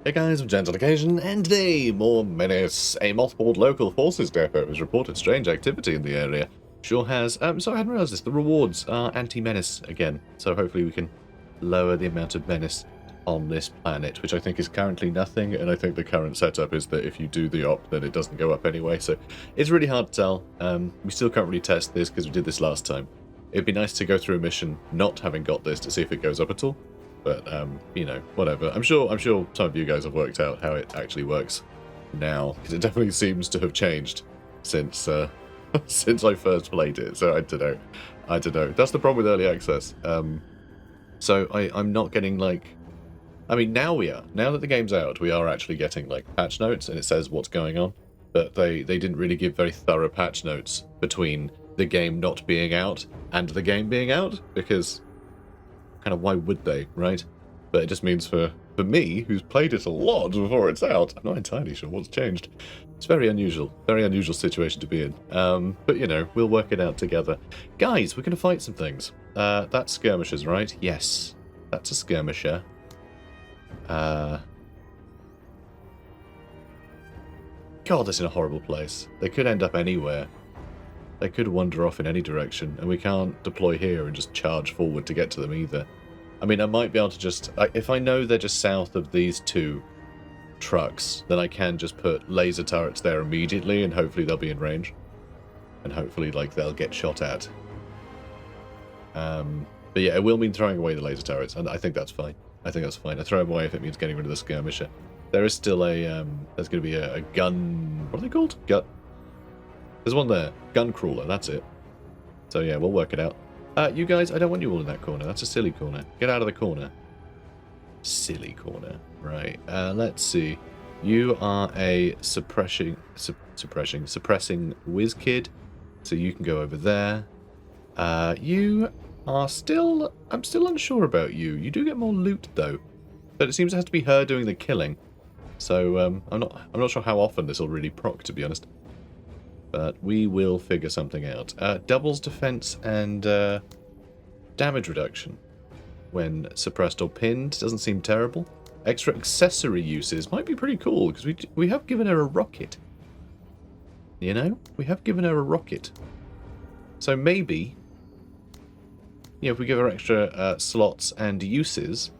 Hey guys, I'm Gentle Occasion, and today, more Menace. A multiple local forces depot has reported strange activity in the area. Sure has. So I hadn't realised this. The rewards are anti-menace again. So hopefully we can lower the amount of menace on this planet, which I think is currently nothing, and I think the current setup is that if you do the op, then it doesn't go up anyway, so it's really hard to tell. We still can't really test this because we did this last time. It'd be nice to go through a mission not having got this to see if it goes up at all. But, you know, whatever. I'm sure some of you guys have worked out how it actually works now, because it definitely seems to have changed since since I first played it, so I don't know. That's the problem with early access. So I'm not getting, like... I mean, now we are. Now that the game's out, we are actually getting, like, patch notes, and it says what's going on. But they didn't really give very thorough patch notes between the game not being out and the game being out, because... kind of why would they, right? But it just means for me, who's played it a lot before it's out, I'm not entirely sure what's changed. It's very unusual situation to be in. But you know, we'll work it out together. Guys, we're going to fight some things. That's skirmishers, right? Yes, that's a skirmisher. God, that's in a horrible place. They could end up anywhere. They could wander off in any direction, and we can't deploy here and just charge forward to get to them either. I mean, I might be able to just... if I know they're just south of these two trucks, then I can just put laser turrets there immediately, and hopefully they'll be in range. And hopefully, like, they'll get shot at. But yeah, it will mean throwing away the laser turrets, and I think that's fine. I throw them away if it means getting rid of the skirmisher. There is still a... there's going to be a gun... what are they called? There's one there. Gun crawler, that's it. So yeah, we'll work it out. You guys, I don't want you all in that corner. That's a silly corner. Get out of the corner. Silly corner. Right. Let's see. You are a suppressing whiz kid. So you can go over there. You are still... I'm still unsure about you. You do get more loot though. But it seems it has to be her doing the killing. So I'm not sure how often this will really proc, to be honest. But we will figure something out. Doubles defense and damage reduction when suppressed or pinned. Doesn't seem terrible. Extra accessory uses might be pretty cool, because we have given her a rocket. You know? We have given her a rocket. So maybe, you know, if we give her extra slots and uses,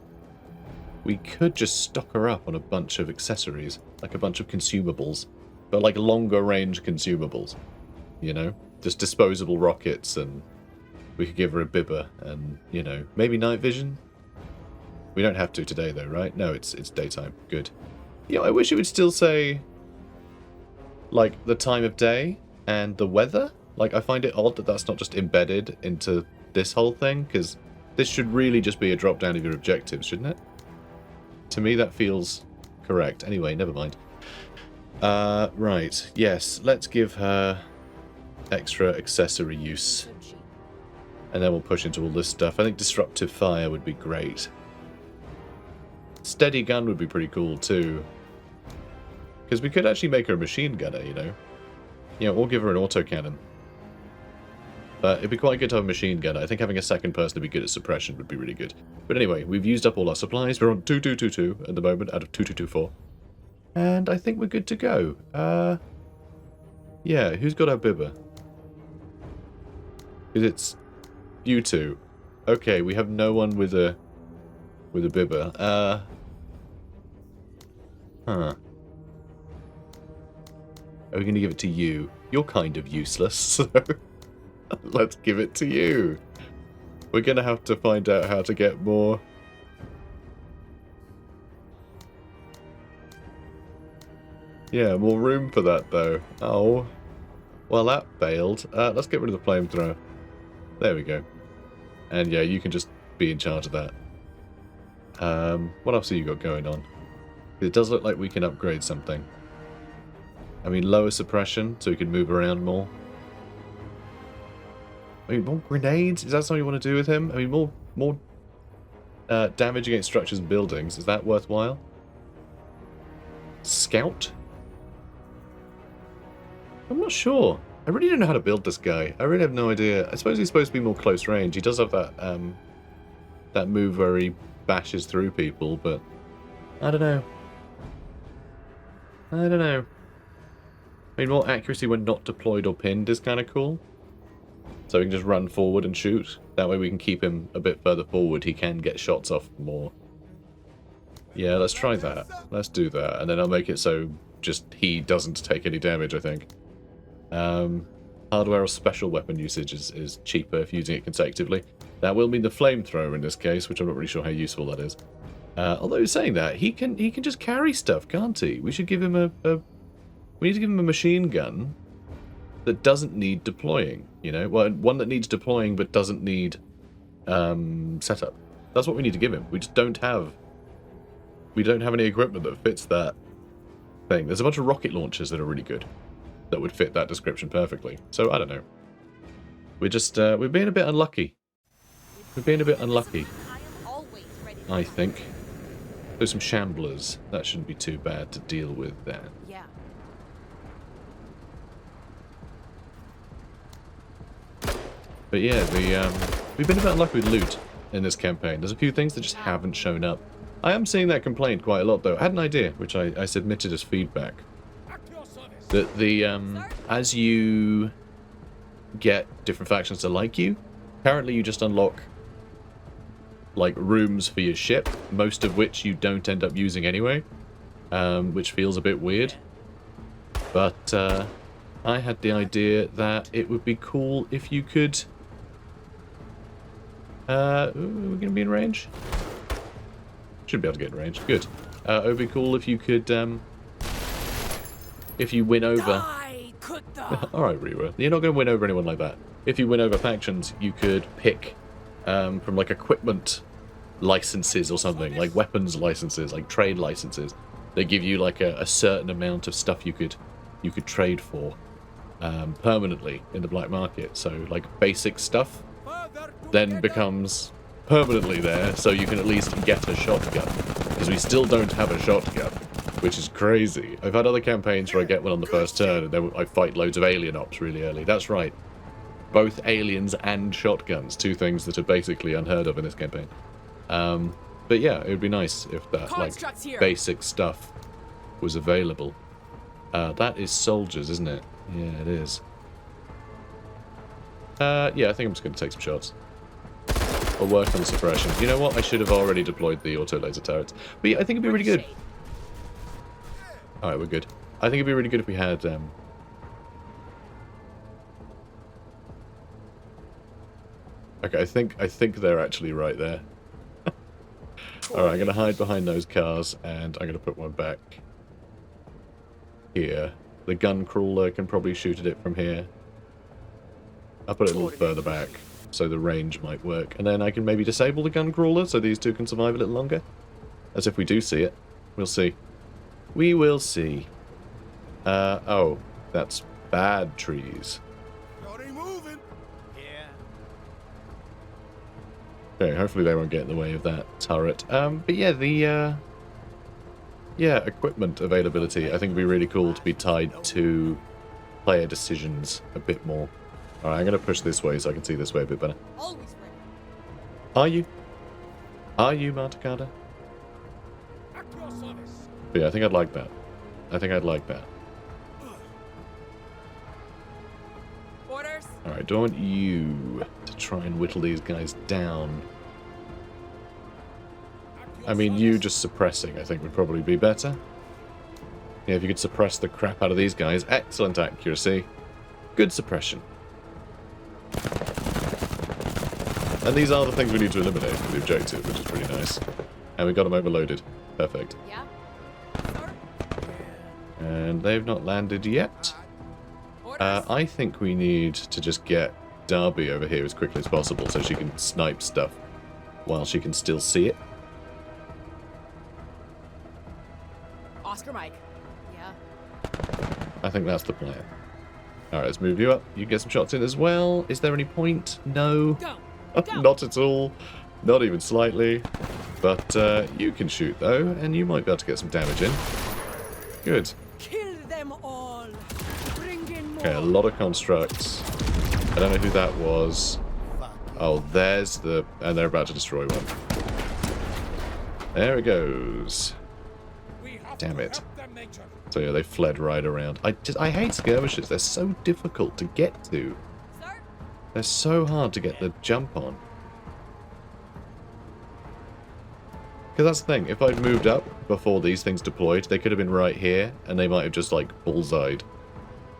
we could just stock her up on a bunch of accessories, like a bunch of consumables. But like longer range consumables, you know? Just disposable rockets, and we could give her a bibber and, you know, maybe night vision? We don't have to today though, right? No, it's daytime. Good. You know, I wish it would still say, like, the time of day and the weather. Like, I find it odd that that's not just embedded into this whole thing, because this should really just be a drop down of your objectives, shouldn't it? To me, that feels correct. Anyway, never mind. Right, yes, let's give her extra accessory use. And then we'll push into all this stuff. I think disruptive fire would be great. Steady gun would be pretty cool too. Because we could actually make her a machine gunner, you know? You know, or give her an autocannon. But it'd be quite good to have a machine gunner. I think having a second person to be good at suppression would be really good. But anyway, we've used up all our supplies. We're on 2222 at the moment out of 2224. And I think we're good to go. Yeah, who's got our bibber? Because it's you two. Okay, we have no one with a bibber. Huh. Are we going to give it to you? You're kind of useless, so let's give it to you. We're going to have to find out how to get more... yeah, more room for that, though. Oh. Well, that failed. Let's get rid of the flamethrower. There we go. And yeah, you can just be in charge of that. What else have you got going on? It does look like we can upgrade something. I mean, lower suppression, so we can move around more. I mean, more grenades? Is that something you want to do with him? I mean, more damage against structures and buildings. Is that worthwhile? Scout? I'm not sure. I really don't know how to build this guy. I really have no idea. I suppose he's supposed to be more close range. He does have that move where he bashes through people, but I don't know. I don't know. I mean, more accuracy when not deployed or pinned is kind of cool. So we can just run forward and shoot. That way we can keep him a bit further forward. He can get shots off more. Yeah, let's try that. Let's do that. And then I'll make it so just he doesn't take any damage, I think. Hardware or special weapon usage is cheaper if using it consecutively. That will mean the flamethrower in this case, which I'm not really sure how useful that is. Although saying that, he can just carry stuff, can't he? We should give him we need to give him a machine gun that doesn't need deploying, you know? Well, one that needs deploying but doesn't need setup. That's what we need to give him. We just don't have any equipment that fits that thing. There's a bunch of rocket launchers that are really good that would fit that description perfectly. So I don't know. We're just we're being a bit unlucky. We're being a bit unlucky, I think. There's some shamblers. That shouldn't be too bad to deal with then. Yeah. But yeah, we've been a bit unlucky with loot in this campaign. There's a few things that just haven't shown up. I am seeing that complaint quite a lot, though. I had an idea, which I submitted as feedback, that as you get different factions to like you, apparently you just unlock like rooms for your ship, most of which you don't end up using anyway, which feels a bit weird. But I had the idea that it would be cool if you could. We're gonna be in range. Should be able to get in range. Good. It would be cool if you could, if you win over... Alright, Reaver. You're not going to win over anyone like that. If you win over factions, you could pick from, like, equipment licenses or something, like weapons licenses, like trade licenses. They give you, like, a certain amount of stuff you could trade for permanently in the black market. So, like, basic stuff then becomes permanently there, so you can at least get a shotgun, because we still don't have a shotgun, which is crazy. I've had other campaigns where I get one on the first turn and then I fight loads of alien ops really early. That's right, both aliens and shotguns, two things that are basically unheard of in this campaign. But yeah, it would be nice if that like basic stuff was available. That is soldiers, isn't it? Yeah, it is. Yeah, I think I'm just going to take some shots. Or work on suppression. You know what? I should have already deployed the auto laser turrets. But yeah, I think it'd be really good. Alright, we're good. I think it'd be really good if we had... Okay, I think they're actually right there. Alright, I'm going to hide behind those cars, and I'm going to put one back here. The gun crawler can probably shoot at it from here. I'll put it a little further back, so the range might work. And then I can maybe disable the gun crawler, so these two can survive a little longer. As if we do see it. We'll see. We will see. Oh, that's bad trees. Okay, hopefully they won't get in the way of that turret. But yeah, the equipment availability I think would be really cool to be tied to player decisions a bit more. Alright, I'm going to push this way so I can see this way a bit better. Are you? Are you, Marticada? But yeah, I think I'd like that. I think I'd like that. Alright, do I want you to try and whittle these guys down? I mean, you just suppressing I think would probably be better. Yeah, if you could suppress the crap out of these guys. Excellent accuracy. Good suppression. And these are the things we need to eliminate for the objective, which is pretty nice. And we got them overloaded. Perfect. Yeah. And they've not landed yet. I think we need to just get Darby over here as quickly as possible so she can snipe stuff while she can still see it. Oscar Mike. Yeah. I think that's the plan. Alright, let's move you up. You get some shots in as well. Is there any point? No. Go. Not at all. Not even slightly. But you can shoot, though, and you might be able to get some damage in. Good. Kill them all. Bring in more. Okay, a lot of constructs. I don't know who that was. Oh, there's the... And they're about to destroy one. There it goes. Damn it. So yeah, they fled right around. I hate skirmishers. They're so difficult to get to. They're so hard to get the jump on. Because that's the thing. If I'd moved up before these things deployed, they could have been right here, and they might have just, like, bullseyed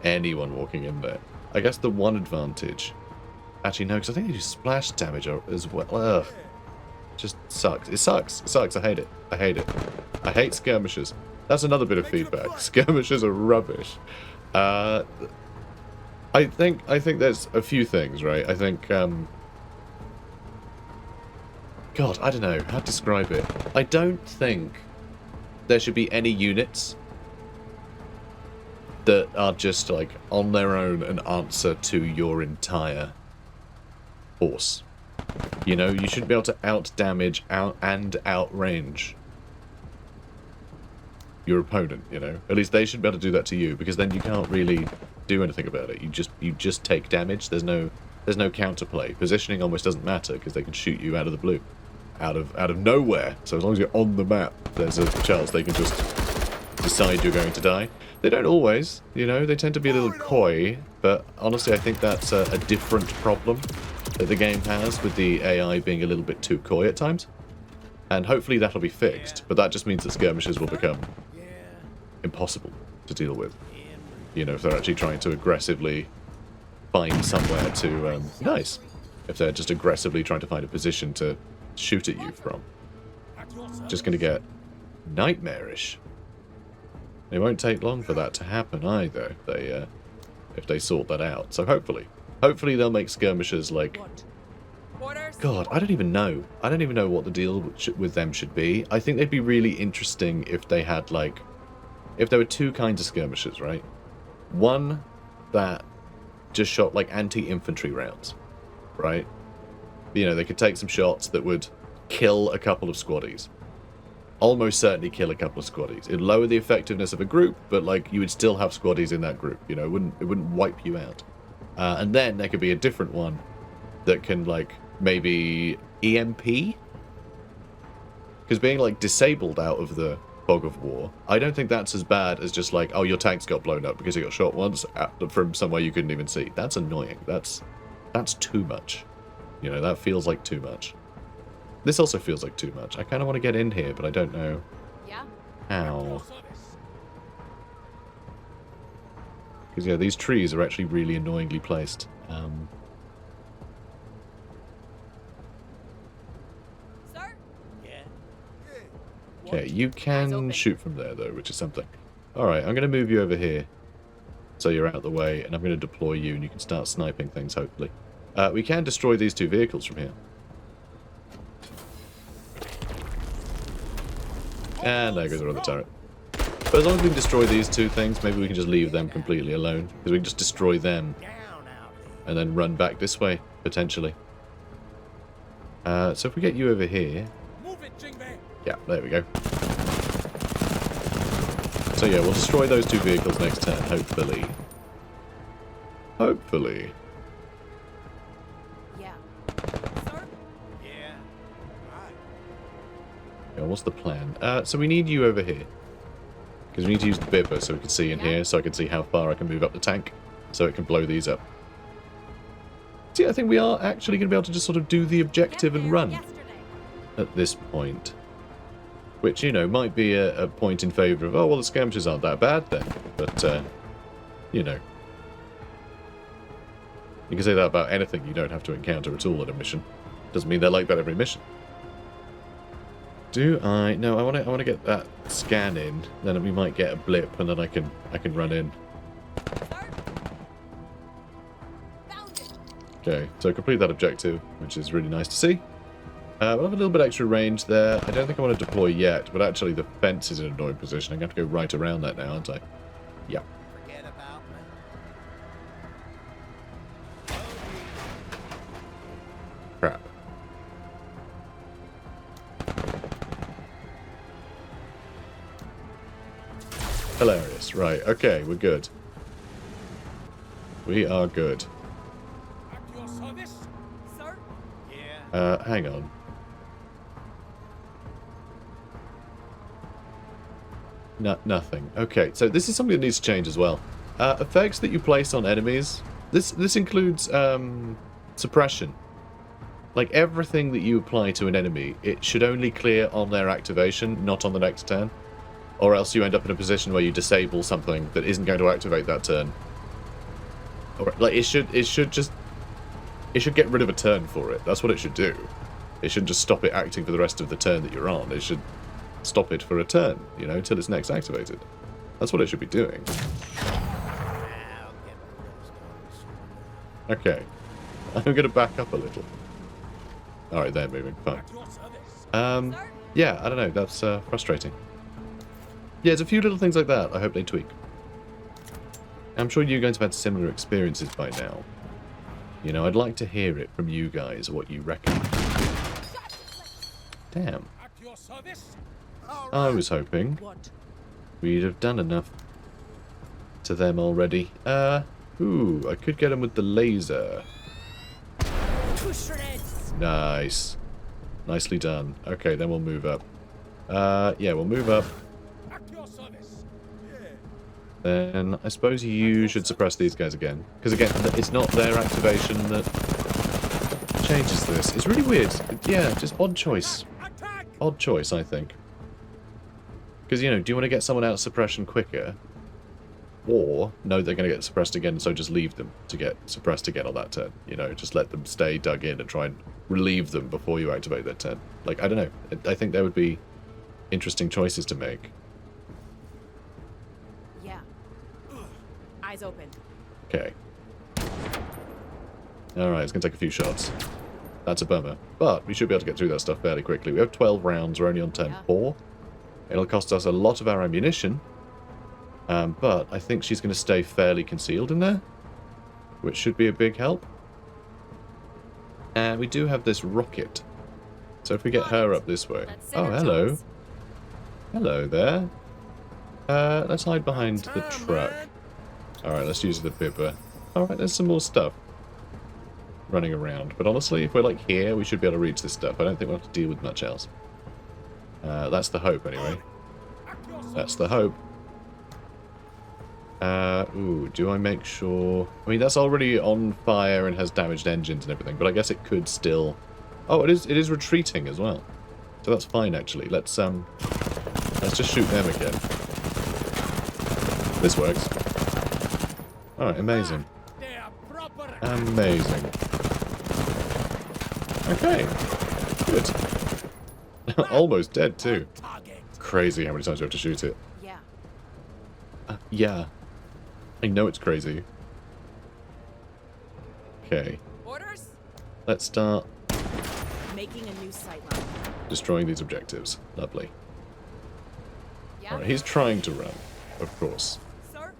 anyone walking in there. I guess the one advantage... Actually, no, because I think they do splash damage as well. Ugh. Just sucks. It sucks. It sucks. I hate it. I hate it. I hate skirmishers. That's another bit of feedback. Skirmishers are rubbish. I think there's a few things, right? I think, God, I don't know how to describe it. I don't think there should be any units that are just, like, on their own an answer to your entire force. You know, you shouldn't be able to out-damage and out-range your opponent, you know? At least they should be able to do that to you, because then you can't really do anything about it. You just take damage. There's no counterplay. Positioning almost doesn't matter, because they can shoot you out of the blue. Out of nowhere. So as long as you're on the map, there's a chance they can just decide you're going to die. They don't always, you know, they tend to be a little coy, but honestly I think that's a different problem that the game has, with the AI being a little bit too coy at times. And hopefully that'll be fixed, but that just means that skirmishers will become impossible to deal with. You know, if they're actually trying to aggressively find somewhere to... nice! If they're just aggressively trying to find a position to shoot at you from. Just going to get nightmarish. It won't take long for that to happen either, if they sort that out. So hopefully they'll make skirmishers like... God, I don't even know. I don't even know what the deal with them should be. I think they'd be really interesting if they had, like... If there were two kinds of skirmishers, right? One that just shot, like, anti-infantry rounds, right? You know, they could take some shots that would kill a couple of squaddies. Almost certainly kill a couple of squaddies. It'd lower the effectiveness of a group, but, like, you would still have squaddies in that group. You know, it wouldn't wipe you out. And then there could be a different one that can, like, maybe EMP? Because being, like, disabled out of the fog of war, I don't think that's as bad as just like, oh, your tanks got blown up because you got shot once from somewhere you couldn't even see. That's annoying. That's too much. You know, that feels like too much. This also feels like too much. I kind of want to get in here, but I don't know how. Because, yeah, these trees are actually really annoyingly placed. Okay, you can shoot from there, though, which is something. Alright, I'm going to move you over here, so you're out of the way, and I'm going to deploy you, and you can start sniping things, hopefully. We can destroy these two vehicles from here. And there goes another turret. But as long as we can destroy these two things, maybe we can just leave them completely alone. Because we can just destroy them, and then run back this way, potentially. So if we get you over here... Yeah, there we go. So yeah, we'll destroy those two vehicles next turn, hopefully. Hopefully. Yeah. Sir? Yeah. Right. Yeah, what's the plan? So we need you over here. Because we need to use the bipper so we can see in here, so I can see how far I can move up the tank, so it can blow these up. See, I think we are actually going to be able to just sort of do the objective and run at this point. Which, you know, might be a point in favour of, oh, well, the skirmishers aren't that bad then. But, you know. You can say that about anything you don't have to encounter at all at a mission. Doesn't mean they're like that every mission. Do I? No, I want to get that scan in. Then we might get a blip, and then I can run in. Okay, so complete that objective, which is really nice to see. We'll have a little bit extra range there. I don't think I want to deploy yet, but actually the fence is in an annoying position. I'm going to have to go right around that now, aren't I? Yeah. Forget about me. Crap. Hilarious. Right, okay, we're good. We are good. At your service, Sir? yeah. Hang on. No, nothing. Okay, so this is something that needs to change as well. Effects that you place on enemies. This includes suppression. Like everything that you apply to an enemy, it should only clear on their activation, not on the next turn. Or else you end up in a position where you disable something that isn't going to activate that turn. Or like it should get rid of a turn for it. That's what it should do. It shouldn't just stop it acting for the rest of the turn that you're on. It should stop it for a turn, you know, until it's next activated. That's what it should be doing. I'll get those guns. Okay. I'm going to back up a little. Alright, they're moving. Fine. At your service. Yeah, I don't know. That's frustrating. Yeah, there's a few little things like that I hope they tweak. I'm sure you guys have had similar experiences by now. You know, I'd like to hear it from you guys, what you reckon. Damn. At your service. I was hoping What? we'd have done enough to them already. Ooh, I could get them with the laser. To shreds. Nice. Nicely done. Okay, then we'll move up. Yeah, we'll move up. At your service. Then I suppose you should suppress these guys again. Because again, it's not their activation that changes this. It's really weird. Yeah, just odd choice. Attack. Odd choice, I think. Because, you know, do you want to get someone out of suppression quicker? Or, no, they're going to get suppressed again, so just leave them to get suppressed again on that turn. You know, just let them stay dug in and try and relieve them before you activate their turn. Like, I don't know. I think there would be interesting choices to make. Yeah. Eyes open. Okay. Alright, it's going to take a few shots. That's a bummer. But we should be able to get through that stuff fairly quickly. We have 12 rounds. We're only on turn 4. It'll cost us a lot of our ammunition. But I think she's going to stay fairly concealed in there, which should be a big help. And we do have this rocket. So if we get her up this way... Oh, hello. Hello there. Let's hide behind the truck. Alright, let's use the bibber. Alright, there's some more stuff running around. But honestly, if we're like here, we should be able to reach this stuff. I don't think we'll have to deal with much else. That's the hope, anyway. That's the hope. Ooh, do I make sure... I mean, that's already on fire and has damaged engines and everything, but I guess it could still... Oh, it is retreating as well. So that's fine, actually. Let's just shoot them again. This works. Alright, amazing. They are proper. Amazing. Okay. Good. Almost dead, too. Target. Crazy how many times we have to shoot it. Yeah. Yeah. I know it's crazy. Okay. Orders? Let's start Making a new sight line. destroying these objectives. Lovely. Yeah. Alright, he's trying to run, of course. Sir?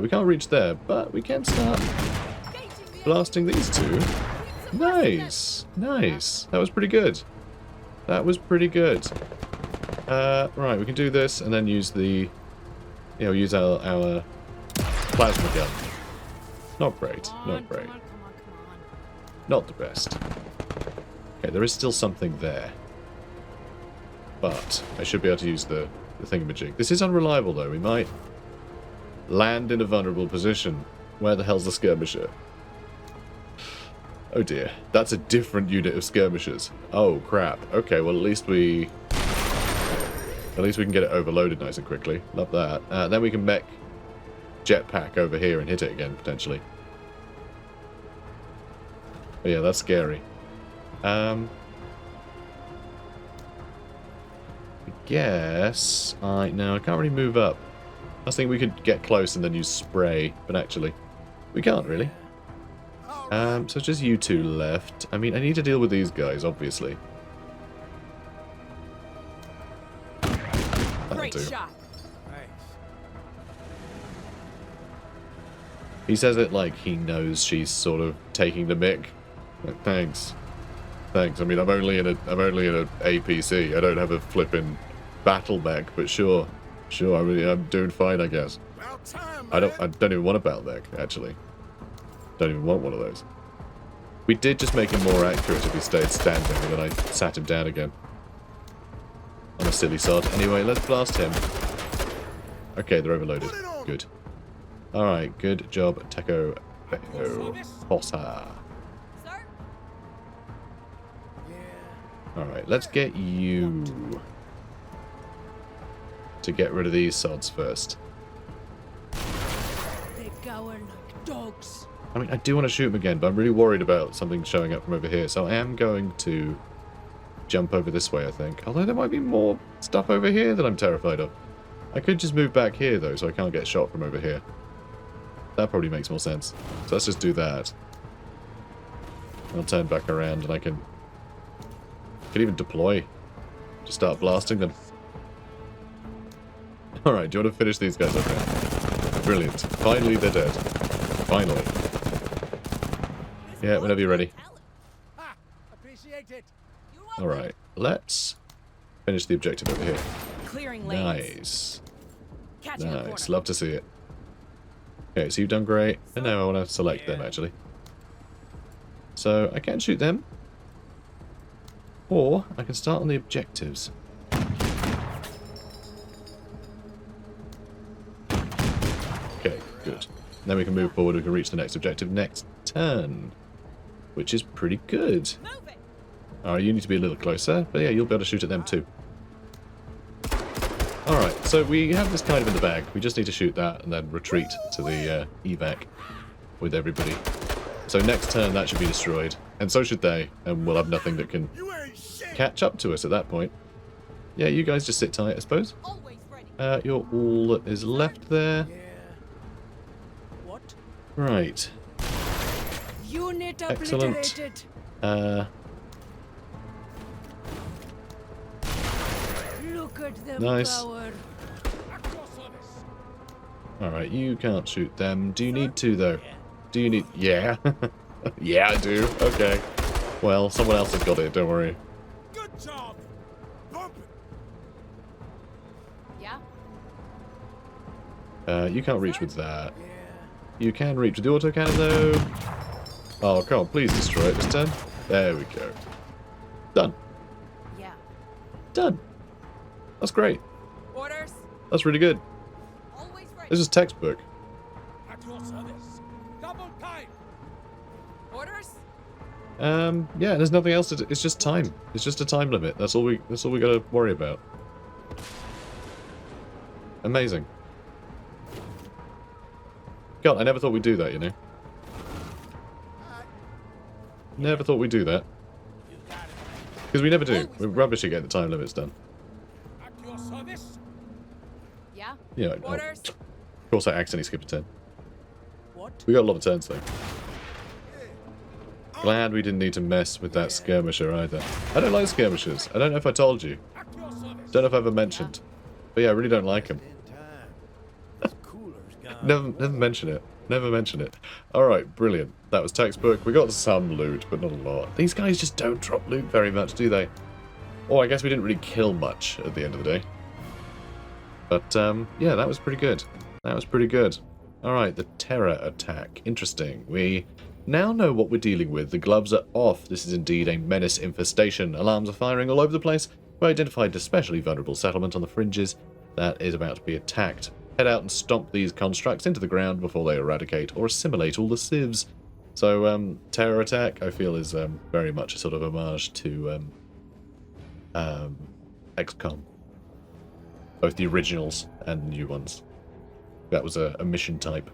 We can't reach there, but we can start Engaging the blasting these two. Nice! Nice! That was pretty good. That was pretty good. Right, we can do this and then use the... You know, use our plasma gun. Not great. Not great. Come on. Not the best. Okay, there is still something there. But I should be able to use the thingamajig. This is unreliable, though. We might land in a vulnerable position. Where the hell's the skirmisher? Oh dear. That's a different unit of skirmishers. Oh, crap. Okay, well, at least we can get it overloaded nice and quickly. Love that. Then we can mech jetpack over here and hit it again, potentially. But yeah, that's scary. I guess... No, I can't really move up. I was thinking we could get close and then use spray, but actually, we can't really. So it's just you two left. I mean, I need to deal with these guys, obviously. That'll Great do. shot. Nice. He says it like he knows she's sort of taking the mick. Like, thanks. Thanks. I mean, I'm only in a APC. I don't have a flippin' battle mech, but sure. Sure, I'm doing fine, I guess. About time. I don't even want a battle mech, actually. Don't even want one of those. We did just make him more accurate if he stayed standing, and then I sat him down again. on a silly sod. Anyway, let's blast him. Okay, they're overloaded. Good. Alright, good job, Teco. Bossa. Sir? Alright, let's get you to get rid of these sods first. They gower like dogs. I mean, I do want to shoot them again, but I'm really worried about something showing up from over here, so I am going to jump over this way, I think. Although there might be more stuff over here that I'm terrified of. I could just move back here, though, so I can't get shot from over here. That probably makes more sense. So let's just do that. I'll turn back around and I can even deploy. Just start blasting them. Alright, do you want to finish these guys up here? Brilliant. Finally they're dead. Finally. Yeah, whenever you're ready. Ha! Appreciate it. Alright, let's finish the objective over here. Clearing lanes. Nice. Catching a Nice. corner. Love to see it. Okay, so you've done great. And now I want to select them, actually. So, I can shoot them. Or, I can start on the objectives. Okay, good. Then we can move forward, we can reach the next objective next turn. Which is pretty good. Move it. Alright, you need to be a little closer, but yeah, you'll be able to shoot at them too. Alright, so we have this kind of in the bag. We just need to shoot that and then retreat to the evac with everybody. So next turn that should be destroyed, and so should they, and we'll have nothing that can You ain't shit. catch up to us at that point. Yeah, you guys just sit tight, I suppose. Always ready. You're all that is left there. Yeah. What? Right. Unit Excellent. obliterated. Look at them Nice. cower. At your service. Alright, you can't shoot them. Do you need to, though? Do you need... Yeah. Yeah, I do. Okay. Well, someone else has got it, don't worry. Good job. Bump it. Yeah. You can't reach with that. Yeah. You can reach with the autocannon, though. Oh, come on, please destroy it this turn. There we go. Done. Yeah. Done. That's great. Orders. That's really good. Always ready. This is textbook. At your service. Double time. Orders. Yeah, there's nothing else to do. It's just time. It's just a time limit. That's all we gotta worry about. Amazing. God, I never thought we'd do that, you know. Never thought we'd do that. You got it. Because we never do. We're rubbish at getting the time limits done. At your service. Yeah. Yeah, Orders. of course I accidentally skipped a turn. What? We got a lot of turns, though. Glad we didn't need to mess with that skirmisher either. I don't like skirmishers. I don't know if I told you. At your service. Don't know if I ever mentioned. But yeah, I really don't like them. In time. This cooler's gone. Never mention it. Never mention it. Alright, brilliant. That was textbook. We got some loot, but not a lot. These guys just don't drop loot very much, do they? Or I guess we didn't really kill much at the end of the day. But, yeah, that was pretty good. That was pretty good. Alright, the terror attack. Interesting. We now know what we're dealing with. The gloves are off. This is indeed a menace infestation. Alarms are firing all over the place. We identified an especially vulnerable settlement on the fringes that is about to be attacked. Head out and stomp these constructs into the ground before they eradicate or assimilate all the civs. So, terror attack, I feel, is very much a sort of homage to XCOM. Both the originals and the new ones. That was a mission type.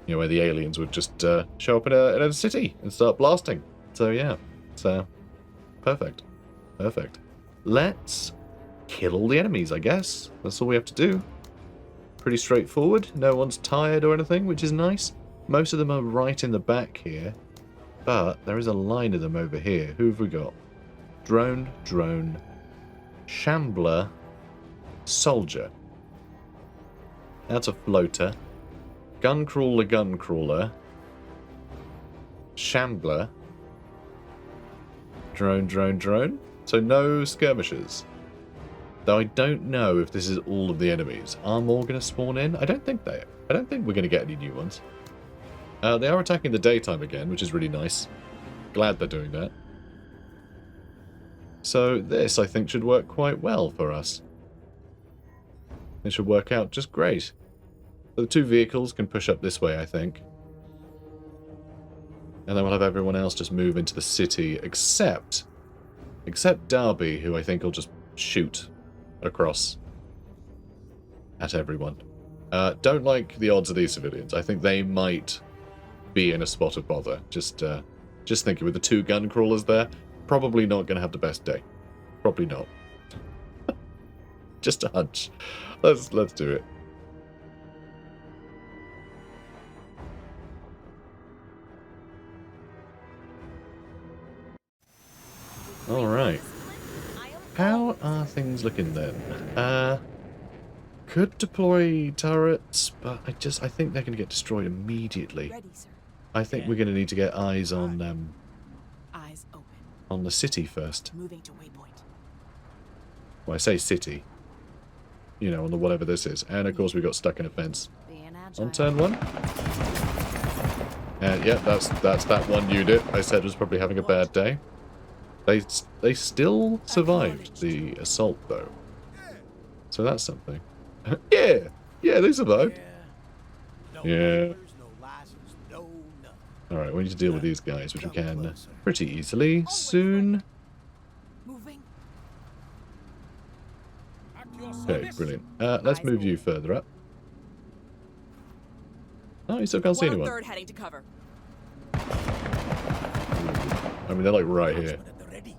You know, where the aliens would just show up in a city and start blasting. So, yeah. So, perfect. Perfect. Let's kill all the enemies, I guess. That's all we have to do. Pretty straightforward. No one's tired or anything, which is nice. Most of them are right in the back here. But there is a line of them over here. Who have we got? Drone, drone, shambler, soldier. That's a floater. Gun crawler, shambler, drone. So no skirmishers. Though I don't know if this is all of the enemies. Are more going to spawn in? I don't think we're going to get any new ones. They are attacking the daytime again, which is really nice. Glad they're doing that. So this, I think, should work quite well for us. It should work out just great. So the two vehicles can push up this way, I think. And then we'll have everyone else just move into the city, except Derby, who I think will just shoot across at everyone. Don't like the odds of these civilians. I think they might be in a spot of bother. Just thinking, with the two gun crawlers there, probably not going to have the best day. Probably not. Just a hunch. Let's do it. Alright. How are things looking then? Could deploy turrets, but I think they're going to get destroyed immediately. Ready, sir. I think we're going to need to get eyes on Eyes open. on the city first. Moving to waypoint. Well, I say city. You know, on the whatever this is. And of course we got stuck in a fence. Being agile. On turn 1. And yeah, that's that one unit I said was probably having a bad day. They still survived the assault though. So that's something. Yeah, they survived. No Yeah. papers, no license, no nothing. Alright, we need to deal with these guys, which we can pretty easily soon. Moving. At your Okay, service. brilliant. Let's move you further up. Oh, you still can't see anyone. Third heading to cover. I mean, they're like right here. Marksman at the ready.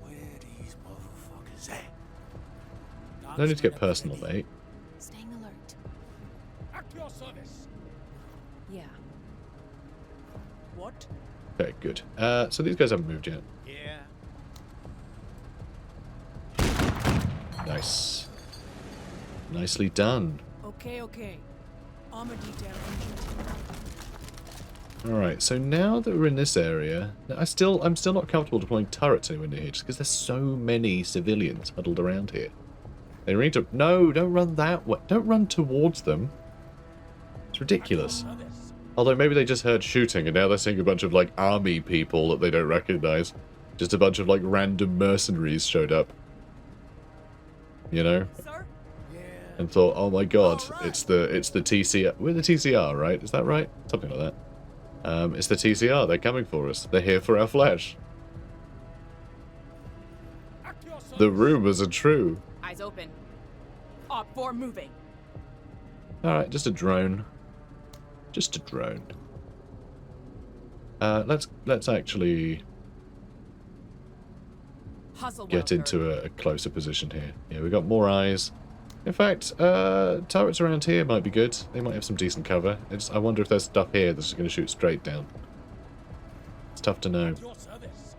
Where these motherfuckers at? No need to get Marksman at the personal, ready. mate. Staying alert. At your service. Yeah. What? Okay, good. So these guys haven't moved yet. Yeah. Nice. Nicely done. Okay. Armor detail. Alright, so now that we're in this area, I'm still not comfortable deploying turrets anywhere near here, just because there's so many civilians huddled around here. They need to... No, don't run that way. Don't run towards them. It's ridiculous. Service. Although maybe they just heard shooting and now they're seeing a bunch of, like, army people that they don't recognize. Just a bunch of, like, random mercenaries showed up. You know? Sir? Yeah. And thought, oh my god, it's the TCR. We're the TCR, right? Is that right? Something like that. It's the TCR. They're coming for us. They're here for our flesh. At your service. The rumors are true. Eyes open. Op 4 moving. Alright, just a drone. Just a drone. Let's actually Hustle. get well, into third. a closer position here. Yeah, we've got more eyes. In fact, turrets around here might be good. They might have some decent cover. I wonder if there's stuff here that's going to shoot straight down. It's tough to know. At your service.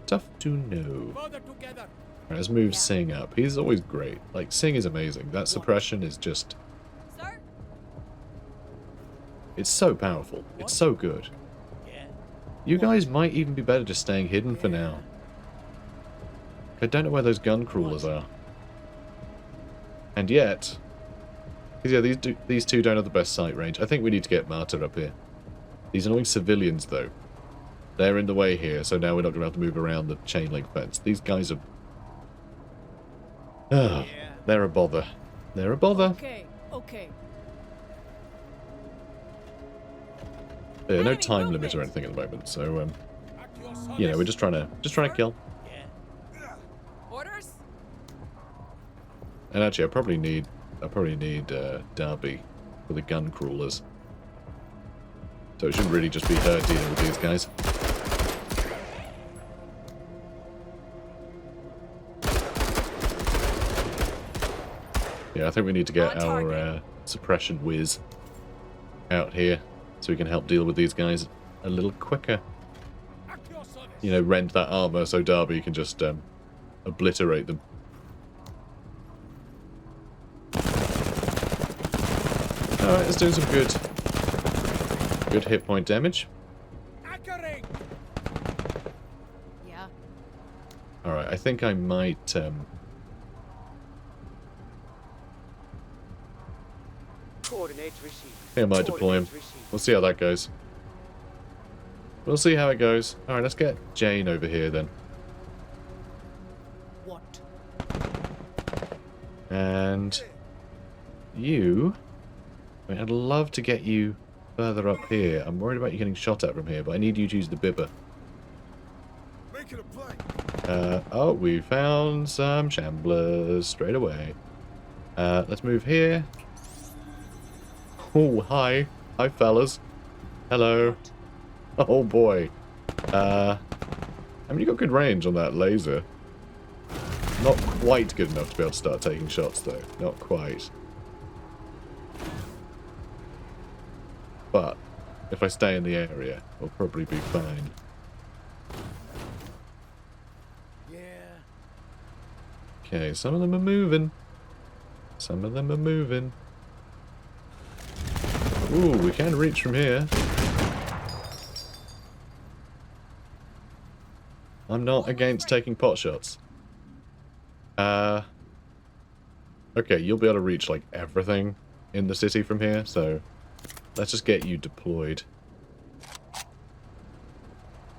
Tough to know. Further together. Alright, let's move Sing up. He's always great. Like, Sing is amazing. That suppression is just... Sir? It's so powerful. It's so good. Yeah. You guys might even be better just staying hidden for now. I don't know where those gun crawlers are. And yet... 'cause yeah, these two don't have the best sight range. I think we need to get Martyr up here. These annoying civilians, though. They're in the way here, so now we're not going to have to move around the chain link fence. These guys are... Yeah. They're a bother. They're a bother. Okay. Yeah, no Enemy time limit movement. or anything at the moment, so At your service. you know, we're just trying to kill. Yeah. Orders? And actually, I probably need Derby for the gun crawlers. So it shouldn't really just be her dealing with these guys. Yeah, I think we need to get On our target. suppression whiz out here so we can help deal with these guys a little quicker. At your service. You know, rend that armor so Derby can just obliterate them. Alright, let's do some good hit point damage. Anchoring. Yeah. Alright, I think I might Coordinates received. deploy him. Coordinates received. We'll see how that goes. We'll see how it goes. Alright, let's get Jane over here then. What? And you... I mean, I'd love to get you further up here. I'm worried about you getting shot at from here, but I need you to use the bibber. Make it a play. Oh, we found some shamblers straight away. Let's move here. Oh, hi. Hi, fellas. Hello. Oh, boy. I mean, you got good range on that laser. Not quite good enough to be able to start taking shots, though. Not quite. But if I stay in the area, we'll probably be fine. Yeah. Okay, some of them are moving. Some of them are moving. Ooh, we can reach from here. I'm not against taking pot shots. Okay, you'll be able to reach, like, everything in the city from here, so let's just get you deployed.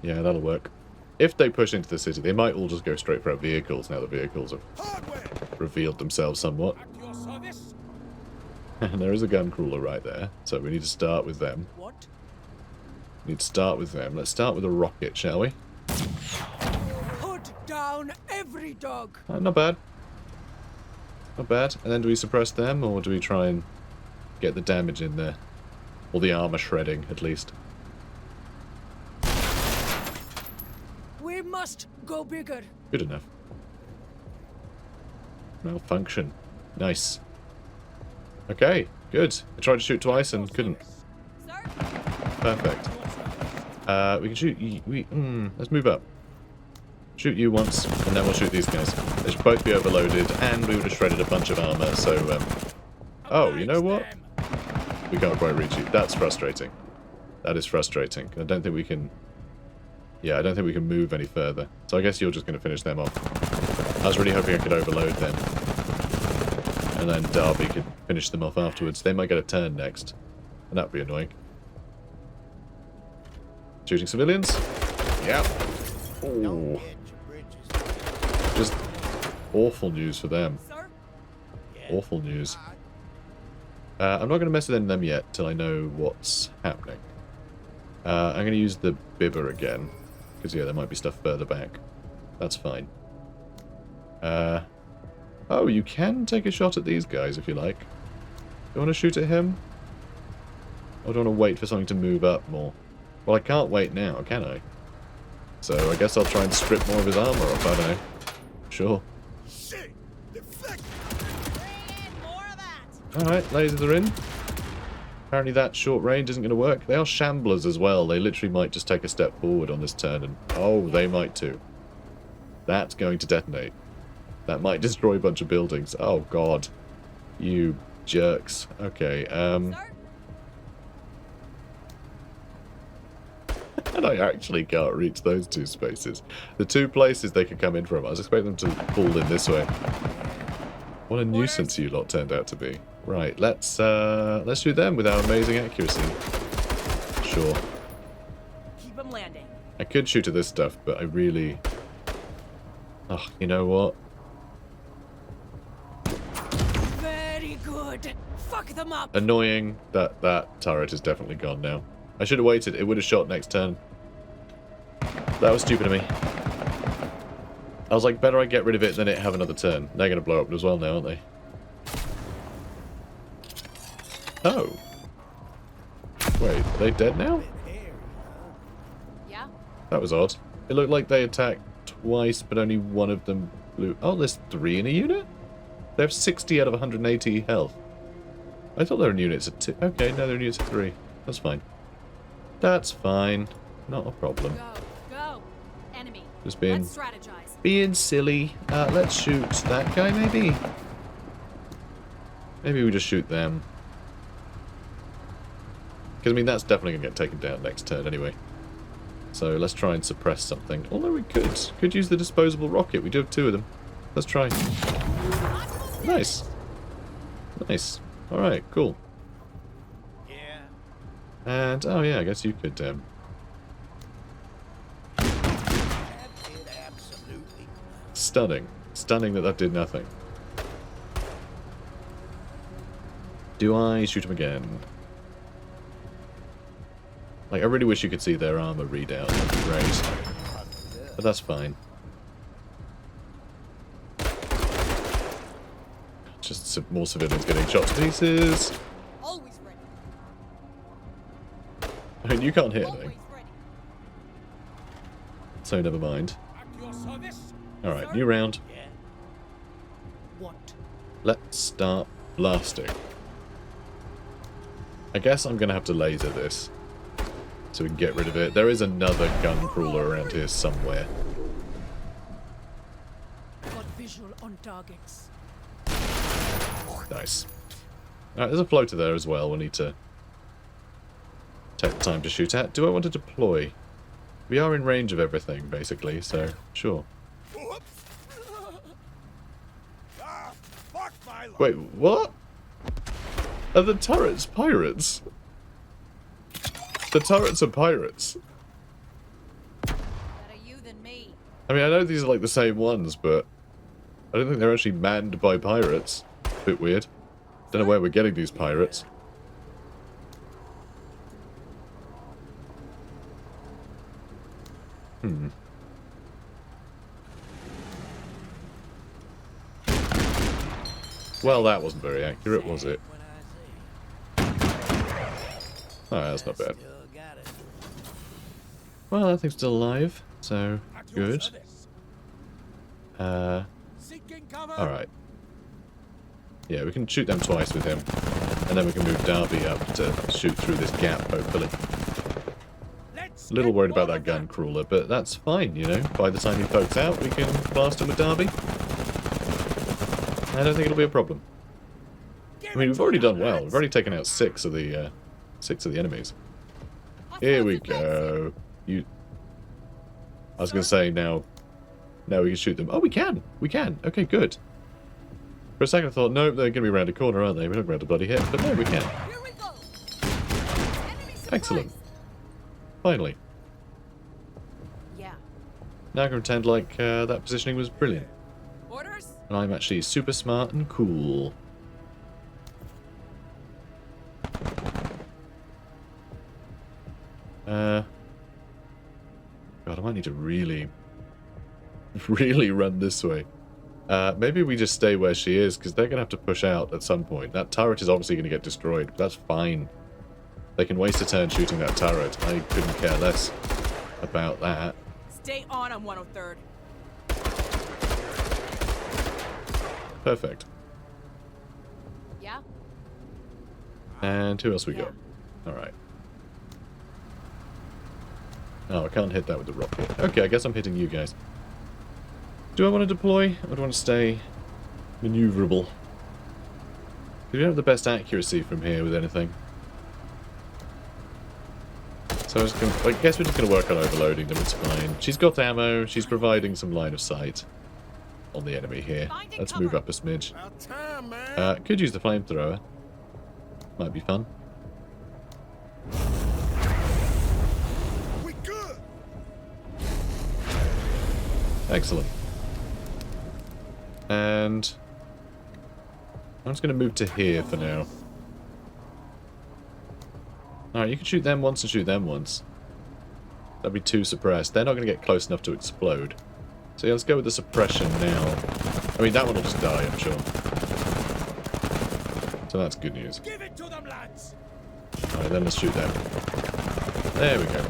Yeah, that'll work. If they push into the city, they might all just go straight for our vehicles now the vehicles have Hardware. revealed themselves somewhat. At your service. And there is a gun crawler right there, so we need to start with them. What? We need to start with them. Let's start with a rocket, shall we? Put down every dog. Not bad. Not bad. And then do we suppress them, or do we try and get the damage in there? Or the armor shredding, at least. We must go bigger. Good enough. Malfunction. Nice. Okay, good. I tried to shoot twice and couldn't. Sir? Perfect. We can shoot you. Let's move up. Shoot you once, and then we'll shoot these guys. They should both be overloaded, and we would have shredded a bunch of armor, so, oh, you know what? We can't quite reach you. That's frustrating. That is frustrating. I don't think we can... Yeah, I don't think we can move any further. So I guess you're just going to finish them off. I was really hoping I could overload them. And then Darby could finish them off afterwards. They might get a turn next. And that would be annoying. Shooting civilians? Yeah. Oh. Just awful news for them. Sir? Awful news. I'm not going to mess with any of them yet till I know what's happening. I'm going to use the bibber again. Because, yeah, there might be stuff further back. That's fine. Oh, you can take a shot at these guys if you like. Do you want to shoot at him? Or do you want to wait for something to move up more? Well, I can't wait now, can I? So I guess I'll try and strip more of his armor off, I don't know. Sure. Shit. Deflect. More of that. Alright, lasers are in. Apparently that short range isn't going to work. They are shamblers as well. They literally might just take a step forward on this turn and... Oh, they might too. That's going to detonate. That might destroy a bunch of buildings. Oh, God. You jerks. Okay, Sir? And I actually can't reach those two spaces. The two places they could come in from. I was expecting them to fall in this way. What a nuisance you lot turned out to be. Right, let's shoot them with our amazing accuracy. Sure. Keep him landing. I could shoot at this stuff, but I really... Oh, you know what? Very good. Fuck them up. Annoying that that turret is definitely gone now. I should have waited. It would have shot next turn. That was stupid of me. I was like, better I get rid of it than it have another turn. They're going to blow up as well now, aren't they? Oh. Wait, are they dead now? Yeah? That was odd. It looked like they attacked twice, but only one of them blew... Oh, there's 3 in a unit? They have 60 out of 180 health. I thought they were in units of 2. Okay, no, they're in units of 3. That's fine. That's fine. Not a problem. Go. Enemy. Just being... Let's strategize. Being silly. Let's shoot that guy, maybe? Maybe we just shoot them. Because, I mean, that's definitely going to get taken down next turn anyway. So let's try and suppress something. Although we could use the disposable rocket. We do have 2 of them. Let's try. Nice. Nice. Alright, cool. Yeah. And, oh yeah, I guess you could stunning. Stunning that did nothing. Do I shoot him again? Like, I really wish you could see their armor readout. That'd be great. But that's fine. Just more civilians getting shot to pieces. Always ready. I mean, you can't hit anything. Always ready. So never mind. At your service. Alright, new round. Yeah. What? Let's start blasting. I guess I'm going to have to laser this. So we can get rid of it. There is another gun crawler around here somewhere. Got visual on targets. Nice. Alright, there's a floater there as well. We'll need to take the time to shoot at. Do I want to deploy? We are in range of everything, basically, so sure. Whoops. Ah, fuck my life. Wait, what? Are the turrets pirates? The turrets are pirates. Better you than me. I mean, I know these are like the same ones, but I don't think they're actually manned by pirates. Bit weird. Don't know where we're getting these pirates. Well, that wasn't very accurate, was it? Oh, that's not bad. Well, that thing's still alive, so At your good. service. Seeking cover. Alright. Yeah, we can shoot them twice with him. And then we can move Darby up to shoot through this gap, hopefully. Let's A little get worried about one that of gun them. crawler, but that's fine, you know. By the time he pokes out, we can blast him with Darby. I don't think it'll be a problem. Give I mean, it we've to already them, done well. lads. We've already taken out six of the enemies. Here we go. You. I was going to say now we can shoot them. Oh, we can. We can. Okay, good. For a second I thought, nope, they're going to be around a corner, aren't they? We're not going to bloody hit. But no, we can. Here we go. Enemy surprise. Excellent. Finally. Yeah. Now I can pretend like that positioning was brilliant. Orders? And I'm actually super smart and cool. God, I might need to really run this way. Maybe we just stay where she is, because they're going to have to push out at some point. That turret is obviously going to get destroyed, but that's fine. They can waste a turn shooting that turret. I couldn't care less about that. Stay on 103rd. Perfect. Yeah? And who else we got? Alright. Oh, I can't hit that with the rocket. Okay, I guess I'm hitting you guys. Do I want to deploy, or do I want to stay maneuverable? We don't have the best accuracy from here with anything. So I guess we're just going to work on overloading them, it's fine. She's got ammo, she's providing some line of sight on the enemy here. Let's move up a smidge. About time, man. Could use the flamethrower. Might be fun. We good. Excellent. And I'm just going to move to here for now. Alright, you can shoot them once and shoot them once. That'd be too suppressed. They're not going to get close enough to explode. So yeah, let's go with the suppression now. I mean, that one will just die, I'm sure. So that's good news. Give it to them, lads. Alright, then let's shoot them. There we go.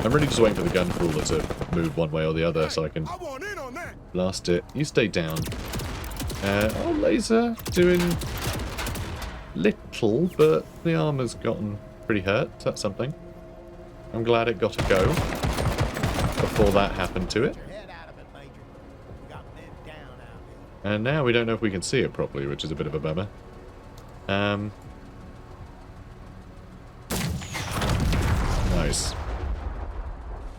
I'm really just waiting for the gun crawler to move one way or the other so I can I want in on that. blast it. You stay down. Oh, laser doing little, but the armor's gotten pretty hurt. So that's something. I'm glad it got a go before that happened to it. And now we don't know if we can see it properly, which is a bit of a bummer. Nice.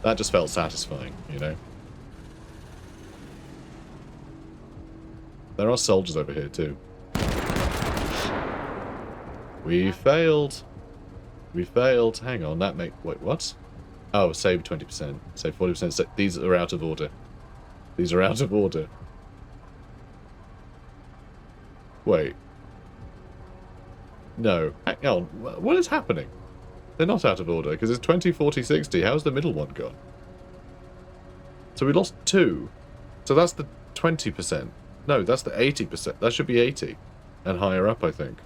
That just felt satisfying, you know. There are soldiers over here too. We failed. We failed. Hang on, that make... Wait, what? Oh, save 20%. Save 40%. These are out of order. These are out of order. Wait. No. Hang on. What is happening? They're not out of order, because it's 20, 40, 60. How's the middle one gone? So we lost 2. So that's the 20%. No, that's the 80%. That should be 80. And higher up, I think.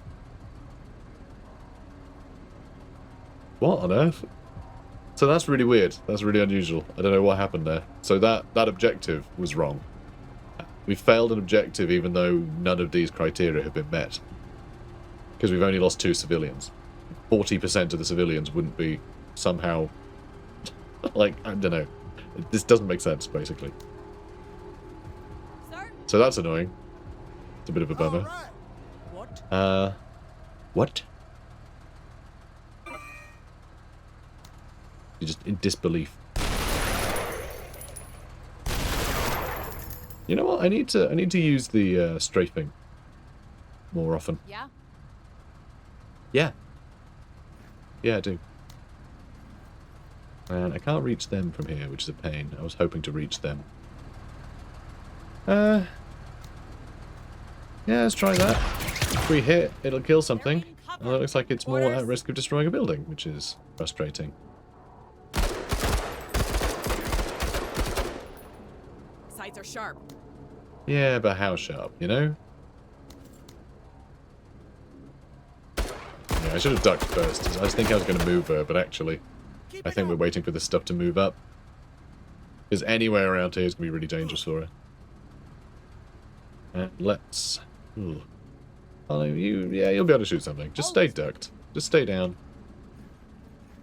What on earth? So that's really weird. That's really unusual. I don't know what happened there. So that objective was wrong. We failed an objective even though none of these criteria have been met. Because we've only lost 2 civilians. 40% of the civilians wouldn't be somehow... like, I don't know. This doesn't make sense, basically. Sir? So that's annoying. It's a bit of a bummer. Alright. What? What? You're just in disbelief. You know what? I need to use the strafing more often. Yeah? Yeah. Yeah, I do. And I can't reach them from here, which is a pain. I was hoping to reach them. Yeah, let's try that. If we hit, it'll kill something. And it looks like it's more at risk of destroying a building, which is frustrating. Sights are sharp. Yeah, but how sharp, you know? Yeah, I should have ducked first. I was thinking I was going to move her, but actually, I think we're waiting for this stuff to move up. Because anywhere around here is going to be really dangerous for her. And let's... Ooh. Oh, you'll be able to shoot something. Just stay ducked. Just stay down.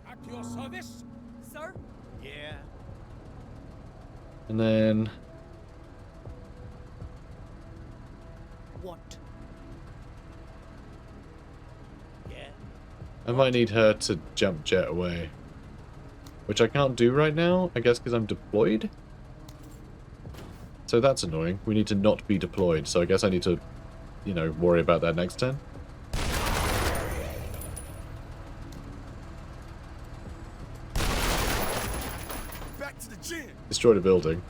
At your service. Sir? Yeah. And then... What? Yeah. I might need her to jump jet away. Which I can't do right now, I guess because I'm deployed? So that's annoying. We need to not be deployed, so I guess I need to, you know, worry about that next turn. Back to the gym. Destroyed a building.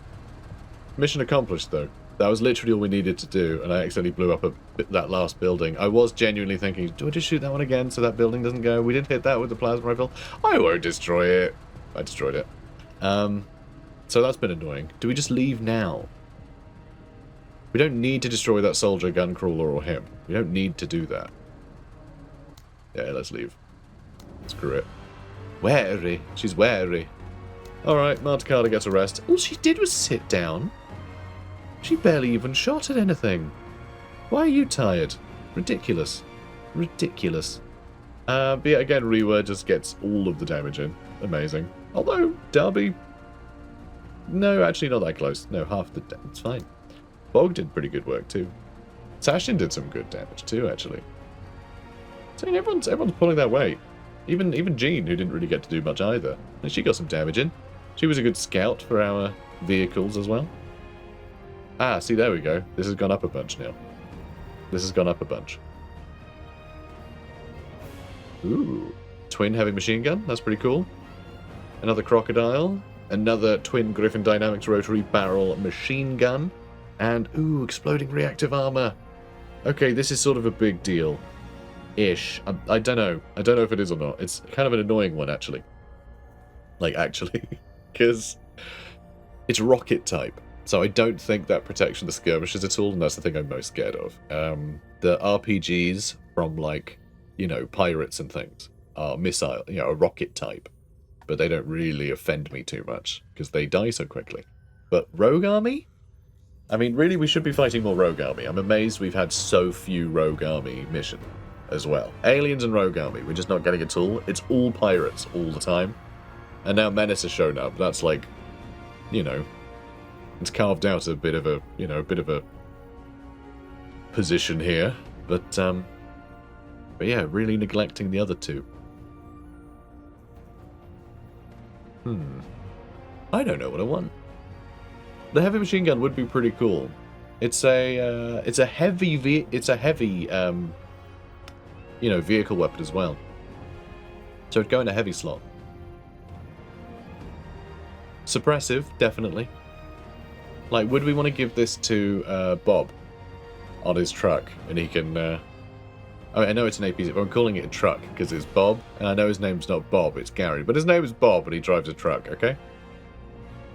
Mission accomplished, though. That was literally all we needed to do, and I accidentally blew up that last building. I was genuinely thinking, do I just shoot that one again so that building doesn't go? We did hit that with the plasma rifle. I won't destroy it. I destroyed it. So that's been annoying. Do we just leave now? We don't need to destroy that soldier, gun crawler, or him. We don't need to do that. Yeah, let's leave. Screw it. Wary. She's wary. Alright, Marta Carter gets a rest. All she did was sit down. She barely even shot at anything. Why are you tired? Ridiculous. Ridiculous. But yeah, again, Rewa just gets all of the damage in. Amazing. Although, Darby... No, actually not that close. No, half the damage. It's fine. Bog did pretty good work, too. Sashin did some good damage, too, actually. So everyone's pulling their weight. Even Jean, who didn't really get to do much either. And she got some damage in. She was a good scout for our vehicles as well. Ah, see, there we go. This has gone up a bunch now. This has gone up a bunch. Ooh. Twin heavy machine gun. That's pretty cool. Another crocodile. Another twin Griffin Dynamics rotary barrel machine gun. And, ooh, exploding reactive armor. Okay, this is sort of a big deal. Ish. I don't know. I don't know if it is or not. It's kind of an annoying one, actually. Like, actually. Because it's rocket type. So I don't think that protection the skirmishers at all, and that's the thing I'm most scared of. The RPGs from, like, you know, pirates and things are missile, you know, a rocket type. But they don't really offend me too much, because they die so quickly. But Rogue Army? I mean, really, we should be fighting more Rogue Army. I'm amazed we've had so few Rogue Army missions as well. Aliens and Rogue Army, we're just not getting it all. It's all pirates all the time. And now Menace has shown up. That's like, you know, it's carved out a bit of a, you know, a bit of a position here. But yeah, really neglecting the other two. I don't know what I want. The heavy machine gun would be pretty cool. It's a heavy, you know, vehicle weapon as well. So it'd go in a heavy slot. Suppressive, definitely. Like, would we want to give this to Bob? on his truck, and he can. I know it's an APC, but I'm calling it a truck because it's Bob, and I know his name's not Bob, it's Gary, but his name is Bob, and he drives a truck. Okay.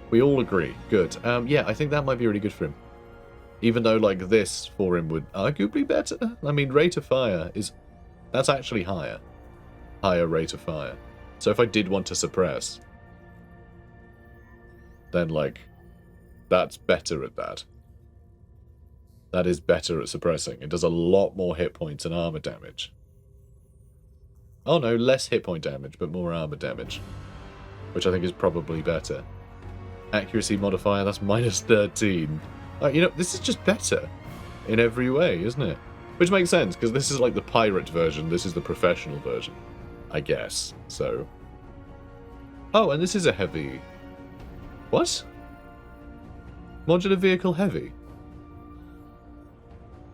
We all agree. Good. Yeah, I think that might be really good for him. Even though, like, this for him would arguably be better. I mean, rate of fire is... That's actually higher. Higher rate of fire. So if I did want to suppress, then, like, that's better at that. That is better at suppressing. It does a lot more hit points and armor damage. Oh no, less hit point damage, but more armor damage. Which I think is probably better. Accuracy modifier, that's minus 13. You know, this is just better in every way, isn't it? Which makes sense, because this is like the pirate version, this is the professional version, I guess, so... Oh, and this is a heavy... What? Modular vehicle heavy?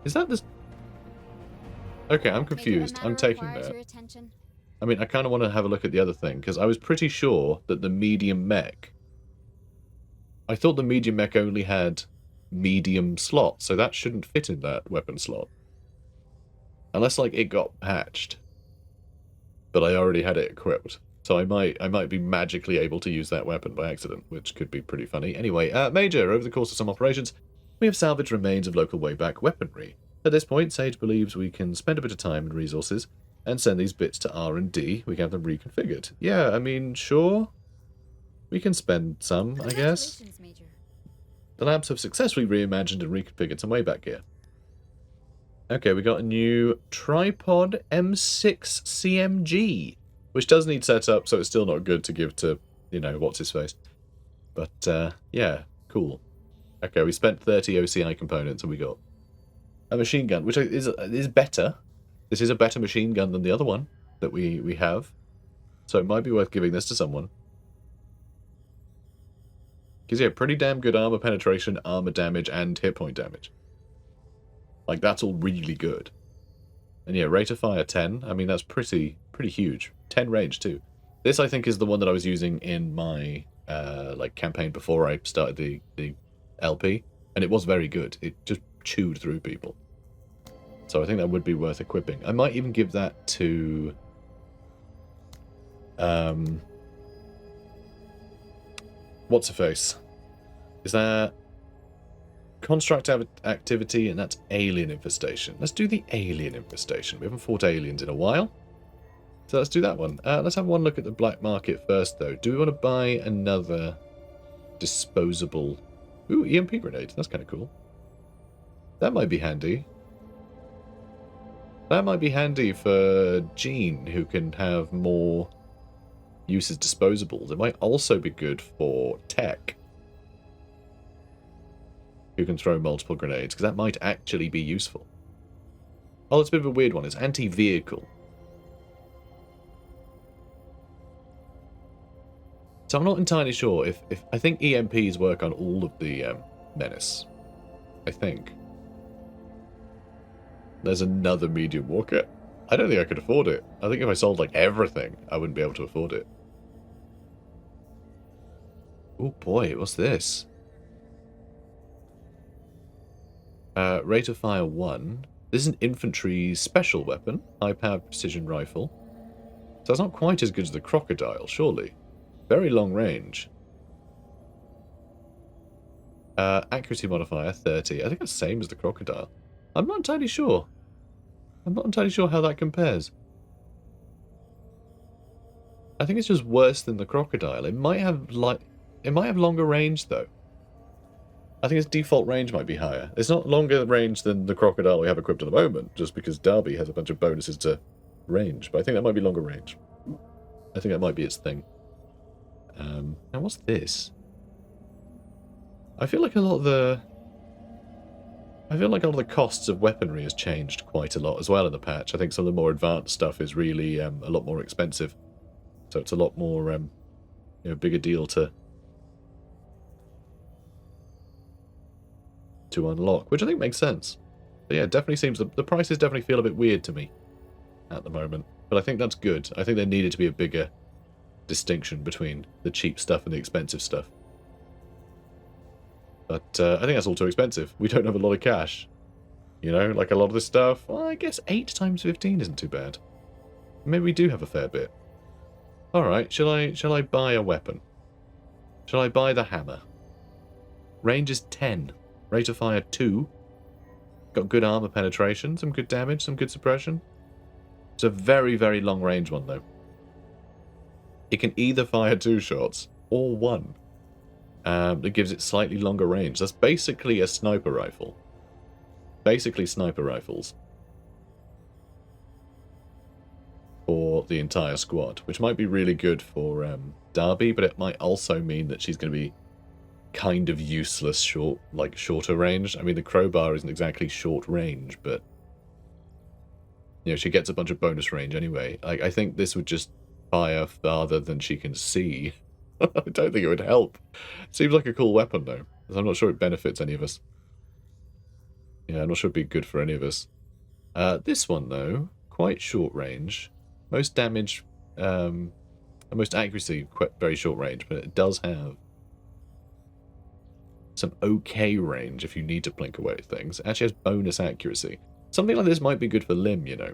Is that this... Okay, I'm confused. I'm taking that. I mean, I kind of want to have a look at the other thing, because I was pretty sure that the medium mech... I thought the medium mech only had medium slot, so that shouldn't fit in that weapon slot. Unless, like, it got patched. But I already had it equipped. So I might be magically able to use that weapon by accident, which could be pretty funny. Anyway, Major, over the course of some operations, we have salvaged remains of local wayback weaponry. At this point, Sage believes we can spend a bit of time and resources and send these bits to R&D. We can have them reconfigured. Yeah, I mean, sure. We can spend some, I guess. Major. The labs have successfully reimagined and reconfigured some wayback gear. Okay, we got a new tripod M6 CMG, which does need setup, so it's still not good to give to, you know, what's-his-face. But, yeah, cool. Okay, we spent 30 OCI components, and we got a machine gun, which is better. This is a better machine gun than the other one that we have. So it might be worth giving this to someone. Because, yeah, pretty damn good armor penetration, armor damage, and hit point damage. Like, that's all really good. And, yeah, rate of fire 10. I mean, that's pretty huge. 10 range, too. This, I think, is the one that I was using in my, like, campaign before I started the LP. And it was very good. It just chewed through people. So I think that would be worth equipping. I might even give that to... What's-her-face? Is that construct activity, and that's alien infestation. Let's do the alien infestation. We haven't fought aliens in a while. So let's do that one. Let's have one look at the black market first, though. Do we want to buy another disposable... Ooh, EMP grenade. That's kind of cool. That might be handy. That might be handy for Jean, who can have more... use as disposables. It might also be good for Tech, who can throw multiple grenades, because that might actually be useful. Oh, it's a bit of a weird one. It's anti-vehicle. So I'm not entirely sure if I think EMPs work on all of the Menace. I think. There's another medium walker. I don't think I could afford it. I think if I sold, like, everything, I wouldn't be able to afford it. Oh boy, what's this? Rate of fire 1. This is an infantry special weapon. High-powered precision rifle. So it's not quite as good as the crocodile, surely. Very long range. Accuracy modifier 30. I think it's the same as the crocodile. I'm not entirely sure. I'm not entirely sure how that compares. I think it's just worse than the crocodile. It might have longer range though. I think its default range might be higher. It's not longer range than the crocodile we have equipped at the moment, just because Derby has a bunch of bonuses to range. But I think that might be longer range. I think that might be its thing. Now what's this? I feel like a lot of the costs of weaponry has changed quite a lot as well in the patch. I think some of the more advanced stuff is really a lot more expensive. So it's a lot more, you know, bigger deal to unlock, which I think makes sense. But yeah, it definitely seems the prices definitely feel a bit weird to me at the moment. But I think that's good. I think there needed to be a bigger distinction between the cheap stuff and the expensive stuff. But I think that's all too expensive. We don't have a lot of cash. You know, like a lot of this stuff. Well, I guess 8 times 15 isn't too bad. Maybe we do have a fair bit. Alright, shall I buy a weapon? Shall I buy the hammer? Range is 10. Rate of fire 2. Got good armor penetration, some good damage, some good suppression. It's a very, very long range one, though. It can either fire 2 shots or 1. That gives it slightly longer range. That's basically a sniper rifle. Basically sniper rifles. For the entire squad, which might be really good for Darby, but it might also mean that she's going to be kind of useless shorter range. I mean, the crowbar isn't exactly short range, but you know, she gets a bunch of bonus range anyway. I think this would just fire farther than she can see. I don't think it would help. Seems like a cool weapon though, because I'm not sure it benefits any of us. Yeah, I'm not sure it'd be good for any of us. This one though, quite short range. Most damage, most accuracy, very short range, but it does have some okay range if you need to blink away at things. It actually has bonus accuracy. Something like this might be good for Lim, you know.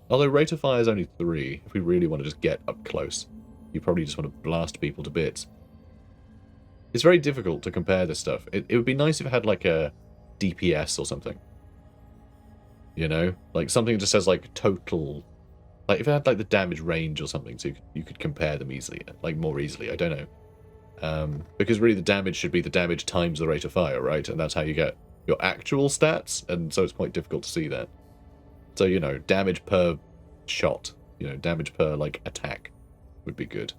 Although rate of fire is only 3, if we really want to just get up close. You probably just want to blast people to bits. It's very difficult to compare this stuff. It would be nice if it had like a DPS or something. You know? Like something that just says like total... Like if it had like the damage range or something, so you could compare them easily, like more easily, I don't know. Because really the damage should be the damage times the rate of fire, right? And that's how you get your actual stats, and so it's quite difficult to see that. So, you know, damage per shot, you know, damage per, like, attack would be good.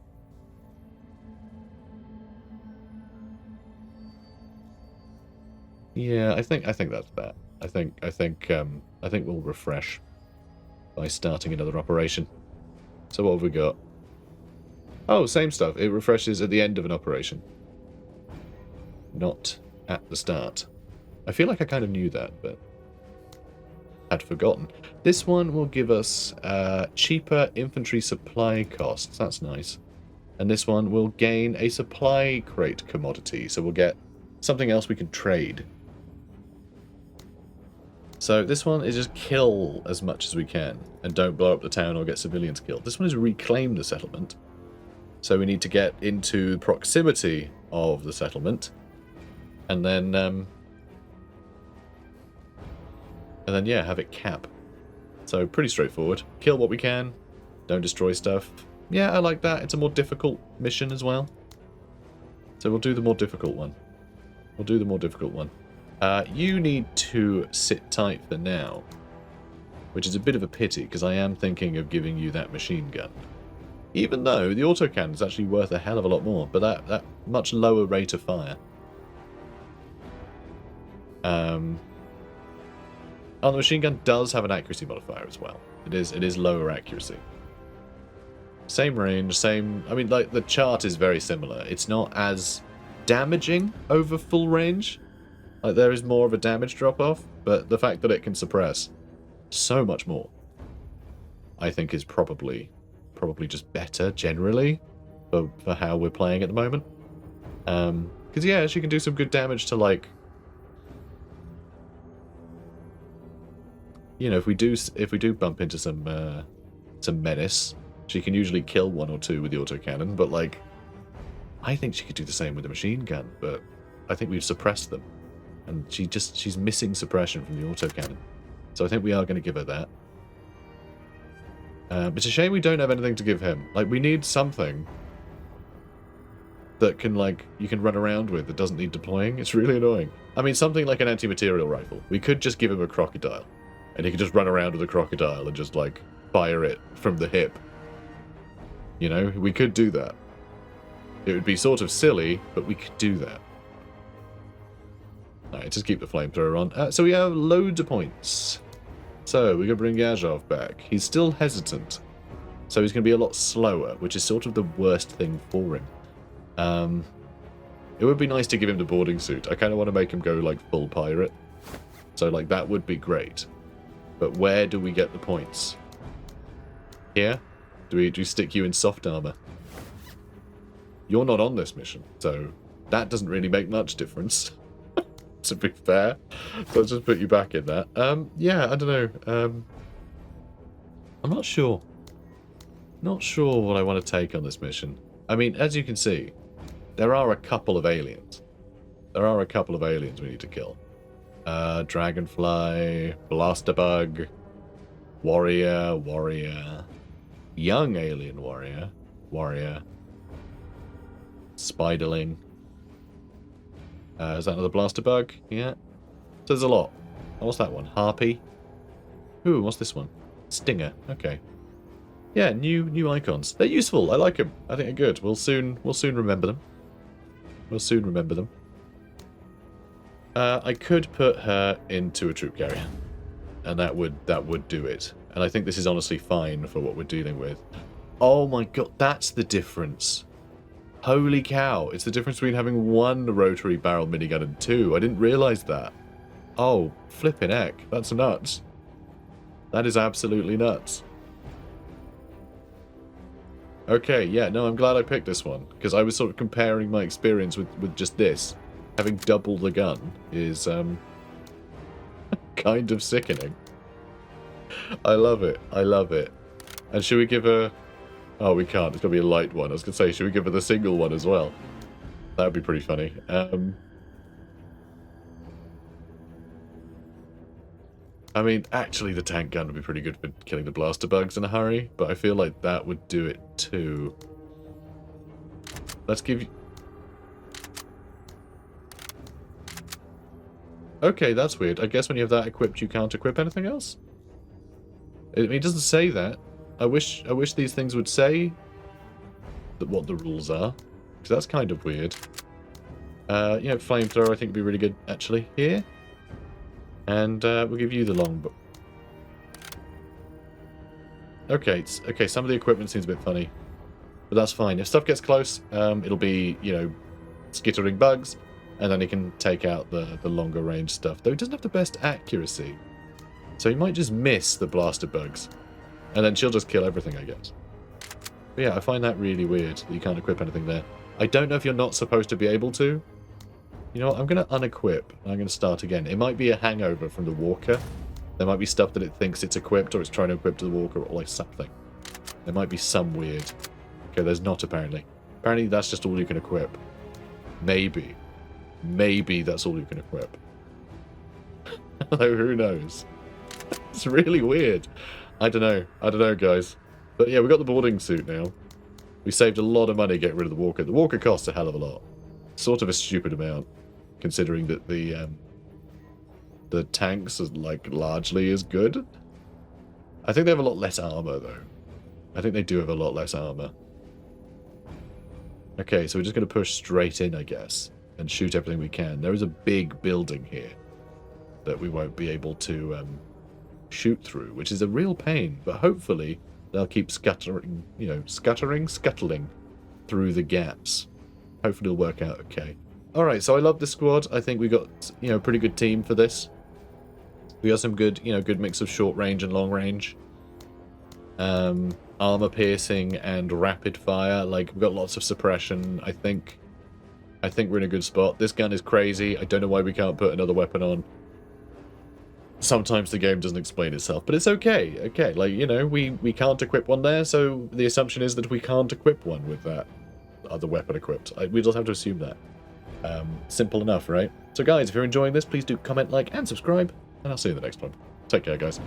Yeah, I think that's that. I think we'll refresh by starting another operation. So what have we got? Oh, same stuff. It refreshes at the end of an operation. Not at the start. I feel like I kind of knew that, but had forgotten. This one will give us cheaper infantry supply costs. That's nice. And this one will gain a supply crate commodity. So we'll get something else we can trade. So this one is just kill as much as we can and don't blow up the town or get civilians killed. This one is reclaim the settlement. So we need to get into proximity of the settlement and then yeah, have it cap. So pretty straightforward. Kill what we can, don't destroy stuff. Yeah, I like that. It's a more difficult mission as well. So we'll do the more difficult one. You need to sit tight for now, which is a bit of a pity because I am thinking of giving you that machine gun. Even though the autocannon is actually worth a hell of a lot more, but that much lower rate of fire. Oh, the machine gun does have an accuracy modifier as well. It is lower accuracy. Same range, same... I mean, like, the chart is very similar. It's not as damaging over full range. Like, there is more of a damage drop-off, but the fact that it can suppress so much more, I think is probably just better, generally, for how we're playing at the moment. Because, yeah, she can do some good damage to, like... You know, if we do bump into some menace, she can usually kill 1 or 2 with the autocannon, but, like, I think she could do the same with the machine gun, but I think we've suppressed them. And she's missing suppression from the autocannon. So I think we are going to give her that. It's a shame we don't have anything to give him. Like, we need something that can, like, you can run around with that doesn't need deploying. It's really annoying. I mean, something like an anti-material rifle. We could just give him a crocodile. And he could just run around with a crocodile and just, like, fire it from the hip. You know, we could do that. It would be sort of silly, but we could do that. Alright, just keep the flamethrower on. So we have loads of points. So, we're going to bring Yazhov back. He's still hesitant. So he's going to be a lot slower, which is sort of the worst thing for him. It would be nice to give him the boarding suit. I kind of want to make him go, like, full pirate. So, like, that would be great. But where do we get the points? Here? Do we stick you in soft armor? You're not on this mission, so that doesn't really make much difference. to be fair. So I'll just put you back in that. Yeah, I don't know. I'm not sure. Not sure what I want to take on this mission. I mean, as you can see, there are a couple of aliens. There are a couple of aliens we need to kill. Dragonfly, Blaster Bug, Warrior, Young Alien Warrior, Spiderling. Is that another Blaster Bug? Yeah. So there's a lot. Oh, what's that one? Harpy. Ooh, what's this one? Stinger. Okay. Yeah, new icons. They're useful. I like them. I think they're good. We'll soon remember them. We'll soon remember them. I could put her into a troop carrier, and that would do it. And I think this is honestly fine for what we're dealing with. Oh my god, that's the difference. Holy cow, it's the difference between having one rotary barrel minigun and two. I didn't realise that. Oh, flippin' heck, that's nuts. That is absolutely nuts. Okay, yeah, no, I'm glad I picked this one, because I was sort of comparing my experience with just this. Having double the gun is, kind of sickening. I love it. I love it. And should we give her... Oh, we can't. It's got to be a light one. I was going to say, should we give her the single one as well? That would be pretty funny. I mean, actually, the tank gun would be pretty good for killing the blaster bugs in a hurry, but I feel like that would do it too. Let's give you... Okay, that's weird. I guess when you have that equipped, you can't equip anything else? I mean, it doesn't say that. I wish these things would say what the rules are, because that's kind of weird. You know, flamethrower I think would be really good, actually, here. And we'll give you the longbow. Okay, okay, some of the equipment seems a bit funny, but that's fine. If stuff gets close, it'll be, you know, skittering bugs, and then he can take out the longer range stuff. Though he doesn't have the best accuracy, so he might just miss the blaster bugs. And then she'll just kill everything, I guess. But yeah, I find that really weird that you can't equip anything there. I don't know if you're not supposed to be able to. You know what, I'm going to unequip, and I'm going to start again. It might be a hangover from the walker. There might be stuff that it thinks it's equipped, or it's trying to equip to the walker, or like something. There might be some weird... Okay, there's not, apparently. Apparently that's just all you can equip. Maybe. Maybe that's all you can equip. Although, who knows? It's really weird. I don't know. I don't know, guys. But yeah, we got the boarding suit now. We saved a lot of money getting rid of the walker. The walker costs a hell of a lot. Sort of a stupid amount, considering that the tanks are, like, largely as good. I think they have a lot less armor, though. I think they do have a lot less armor. Okay, so we're just going to push straight in, I guess, and shoot everything we can. There is a big building here that we won't be able to shoot through, which is a real pain, but hopefully they'll keep scuttling, you know, scuttling through the gaps. Hopefully it'll work out okay. Alright, so I love this squad. I think we got, you know, a pretty good team for this. We got some good, you know, good mix of short range and long range. Armor piercing and rapid fire. Like, we've got lots of suppression. I think we're in a good spot. This gun is crazy. I don't know why we can't put another weapon on. Sometimes the game doesn't explain itself, but it's okay. Okay, like, you know, we can't equip one there, so the assumption is that we can't equip one with that other weapon equipped. We just have to assume that. Simple enough, right? So guys, if you're enjoying this, please do comment, like, and subscribe, and I'll see you in the next one. Take care, guys.